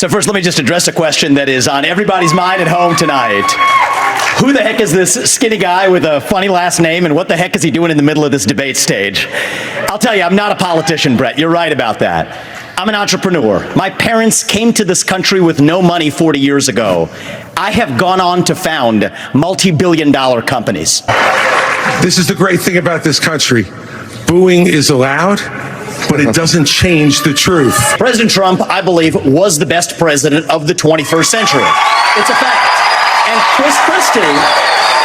So first, let me just address a question that is on everybody's mind at home tonight. Who the heck is this skinny guy with a funny last name, and what the heck is he doing in the middle of this debate stage? I'll tell you, I'm not a politician, Brett. You're right about that. I'm an entrepreneur. My parents came to this country with no money 40 years ago. I have gone on to found multi-billion-dollar companies. This is the great thing about this country. Booing is allowed, but it doesn't change the truth. President Trump, I believe, was the best president of the 21st century. It's a fact. And Chris Christie,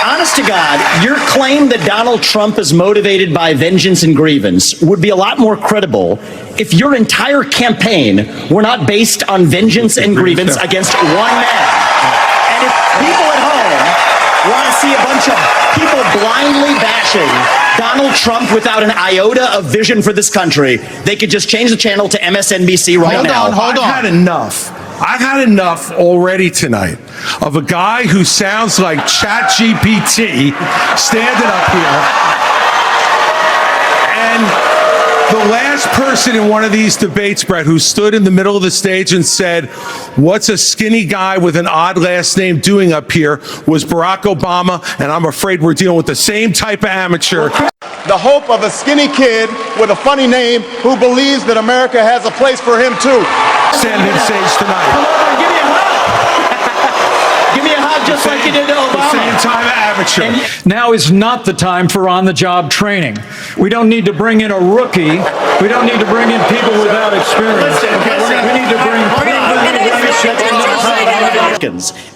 honest to God, your claim that Donald Trump is motivated by vengeance and grievance would be a lot more credible if your entire campaign were not based on vengeance and grievance against one man. And if people at home want to see a bunch of people blindly bashing Donald Trump without an iota of vision for this country, they could just change the channel to MSNBC right now. Hold on. I've had enough already tonight of a guy who sounds like ChatGPT standing up here. And the last person in one of these debates, Brett, who stood in the middle of the stage and said, "What's a skinny guy with an odd last name doing up here?" was Barack Obama, and I'm afraid we're dealing with the same type of amateur. The hope of a skinny kid with a funny name who believes that America has a place for him too. Standing on stage tonight. Come over and give me a hug. Give me a hug just like you did to Obama. Same time of amateur. Now is not the time for on-the-job training. We don't need to bring in a rookie. We don't need to bring in people without experience. We need to bring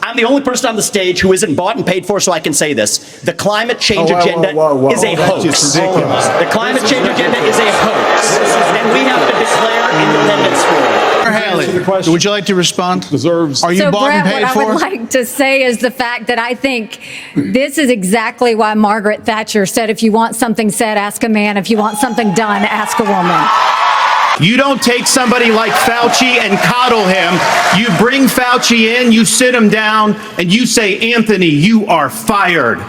I'm the only person on the stage who isn't bought and paid for, so I can say this. The climate change agenda is a hoax. The climate change agenda is a hoax. And we have to declare independence for it. Haley, would you like to respond? Are you bought and paid what for? I would like to say is the fact that I think this is exactly why Margaret Thatcher said, if you want something said, ask a man. If you want something done, ask a woman. You don't take somebody like Fauci and coddle him. You bring Fauci in, you sit him down, and you say, "Anthony, you are fired." You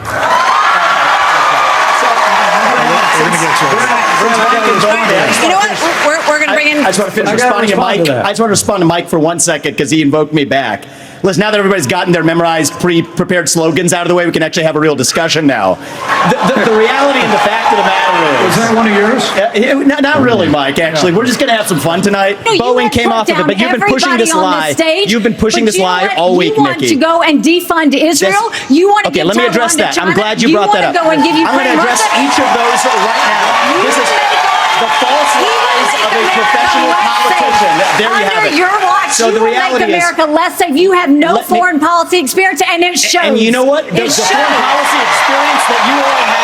know what? We're going to bring in... I just want to finish responding to Mike. I just want to respond to Mike for 1 second because he invoked me back. Listen, now that everybody's gotten their memorized, pre-prepared slogans out of the way, we can actually have a real discussion now. The reality and the fact of the matter is... Was that one of yours? Not really, Mike, actually. We're just going to have some fun tonight. No, Boeing came off of it, but you've been pushing this lie. You've been pushing this lie all week, Nikki. You want to go and defund Israel? You want to Okay, let me address that. I'm glad you brought that up. I'm going to address each of those right now. This is the false lies of a professional politician. There you have it. Your watch, so the reality make America less safe. You have no foreign policy experience, and it shows. And you know what? The foreign policy experience that you all have